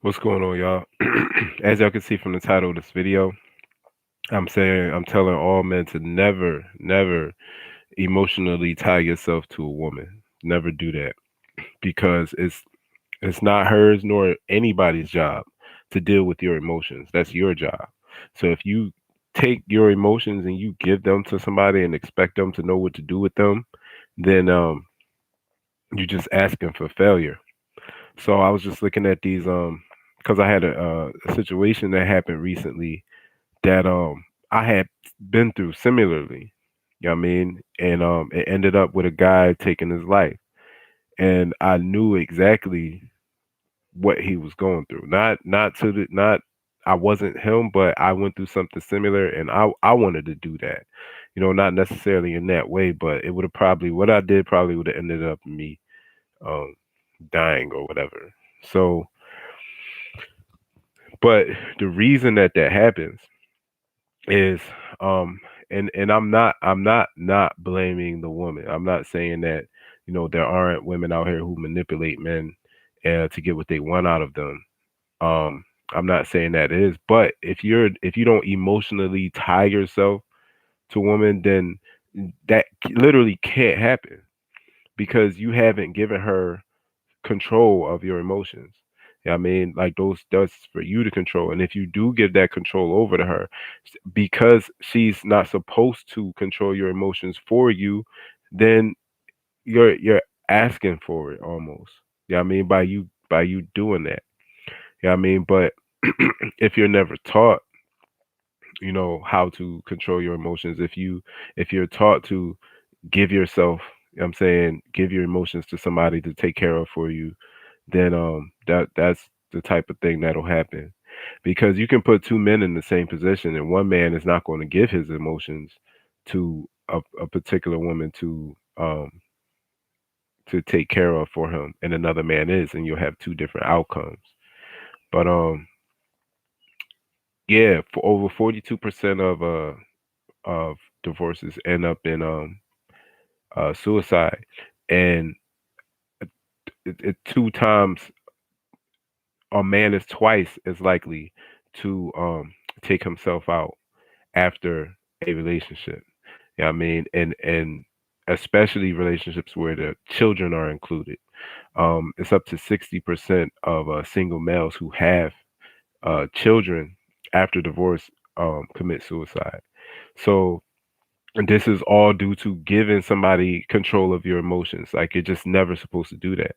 What's going on, y'all? As y'all can see from the title of this video, I'm telling all men to never emotionally tie yourself to a woman. Never do that because it's not hers nor anybody's job to deal with your emotions. That's your job. So if you take your emotions and you give them to somebody and expect them to know what to do with them, then you're just asking for failure. So I was just looking at these because I had a situation that happened recently that I had been through similarly. You know what I mean? And it ended up with a guy taking his life. And I knew exactly what he was going through. Not I wasn't him, but I went through something similar and I wanted to do that. You know, not necessarily in that way, but it would have probably what I did probably would have ended up in me um dying or whatever. So but the reason that that happens is um and I'm not blaming the woman. I'm not saying that there aren't women out here who manipulate men to get what they want out of them. um I'm not saying that is, but if you don't emotionally tie yourself to a woman, then that literally can't happen because you haven't given her control of your emotions. Yeah, I mean, like those that's for you to control. And if you do give that control over to her, because she's not supposed to control your emotions for you, then you're asking for it almost. Yeah, I mean, by you doing that. Yeah, I mean, but if you're never taught, how to control your emotions, if you're taught to give yourself, I'm saying, give your emotions to somebody to take care of for you, then that's the type of thing that'll happen. Because you can put two men in the same position and one man is not going to give his emotions to a particular woman to take care of for him, and another man is, and you'll have two different outcomes. But yeah, for over 42% of divorces end up in suicide, and it two times a man is twice as likely to take himself out after a relationship. Yeah, I mean, and especially relationships where the children are included. It's up to 60% of single males who have children after divorce commit suicide. So and this is all due to giving somebody control of your emotions. Like you're just never supposed to do that.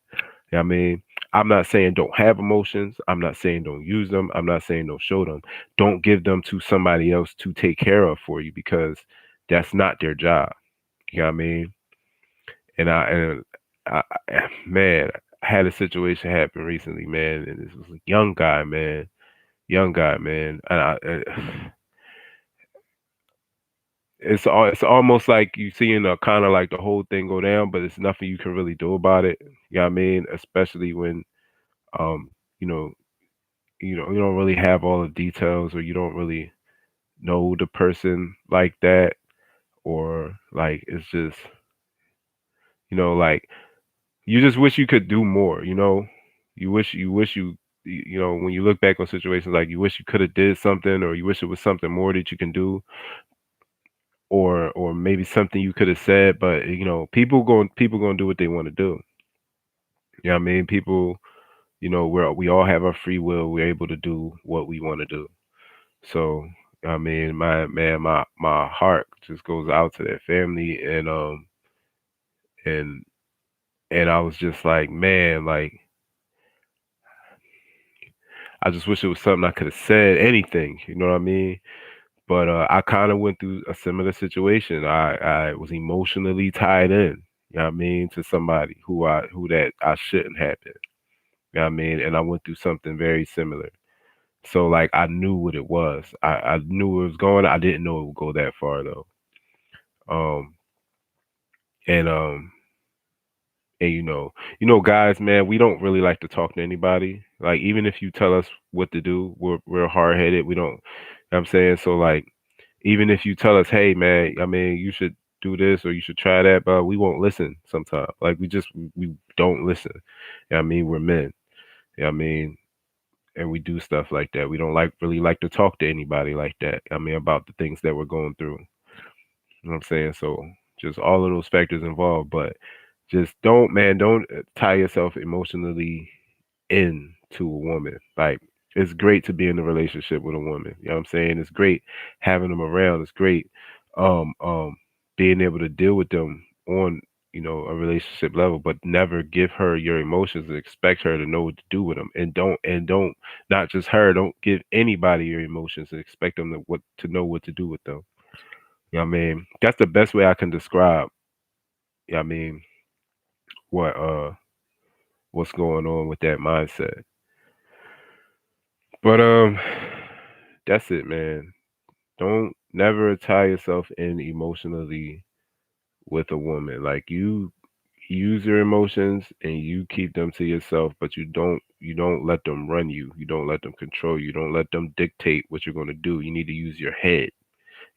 I mean, I'm not saying don't have emotions. I'm not saying don't use them. I'm not saying don't show them. Don't give them to somebody else to take care of for you because that's not their job. You know what I mean? Man, I had a situation happen recently, man, and this was a young guy, man, and it's almost like you seeing a kind of like the whole thing go down, but it's nothing you can really do about it. You know what I mean? Especially when um, you know, you don't really have all the details or you don't really know the person like that, or like it's just, like you just wish you could do more, you wish you when you look back on situations, like you wish you could have did something, or you wish it was something more that you can do, or maybe something you could have said, but people going to do what they want to do. You know what I mean? People, we all have our free will. We're able to do what we want to do. So, I mean, my heart just goes out to that family, and and I was just like, man, like I just wish it was something I could have said, anything, you know what I mean? But I kind of went through a similar situation. I was emotionally tied in, you know what I mean, to somebody who that I shouldn't have been. You know what I mean? And I went through something very similar. So like I knew what it was. I knew where it was going. I didn't know it would go that far though. Um and guys, man, we don't really like to talk to anybody. Like even if you tell us what to do, we're hard headed. We don't, I'm saying, so like even if you tell us, hey man, I mean you should do this or you should try that, but we won't listen sometimes. Like we don't listen. You know what I mean, we're men. You know what I mean? and we do stuff like that. We don't really like to talk to anybody like that. I mean, about the things that we're going through. You know what I'm saying? So just all of those factors involved, but just don't tie yourself emotionally into a woman. Like, it's great to be in a relationship with a woman. You know what I'm saying? It's great having them around. It's great um um being able to deal with them on, a relationship level, but never give her your emotions and expect her to know what to do with them. And don't not just her, don't give anybody your emotions and expect them to know what to do with them. You know what I mean? That's the best way I can describe, you know what I mean, what what's going on with that mindset. But that's it, man. Don't never tie yourself in emotionally with a woman. Like, you use your emotions and you keep them to yourself, but you don't let them run you. You don't let them control you. You don't let them dictate what you're going to do. You need to use your head.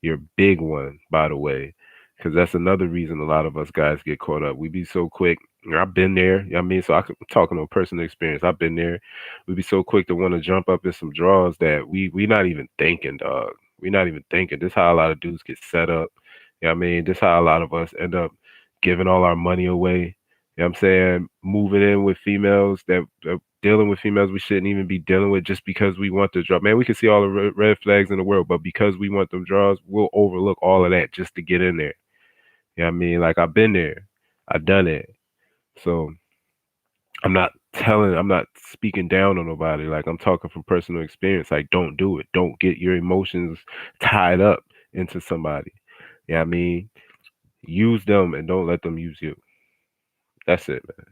Your big one, by the way, because that's another reason a lot of us guys get caught up. We be so quick. I've been there. You know what I mean, so I'm talking on personal experience. I've been there. We be so quick to want to jump up in some draws that we not even thinking, dog. We not even thinking. This how a lot of dudes get set up. You know what I mean? This how a lot of us end up giving all our money away. You know what I'm saying? Moving in with females that dealing with females we shouldn't even be dealing with just because we want the draw. Man, we can see all the red flags in the world, but because we want them draws, we'll overlook all of that just to get in there. You know what I mean? Like, I've been there. I've done it. So I'm not speaking down on nobody. Like, I'm talking from personal experience. Like, don't do it. Don't get your emotions tied up into somebody. You know what I mean? Use them and don't let them use you. That's it, man.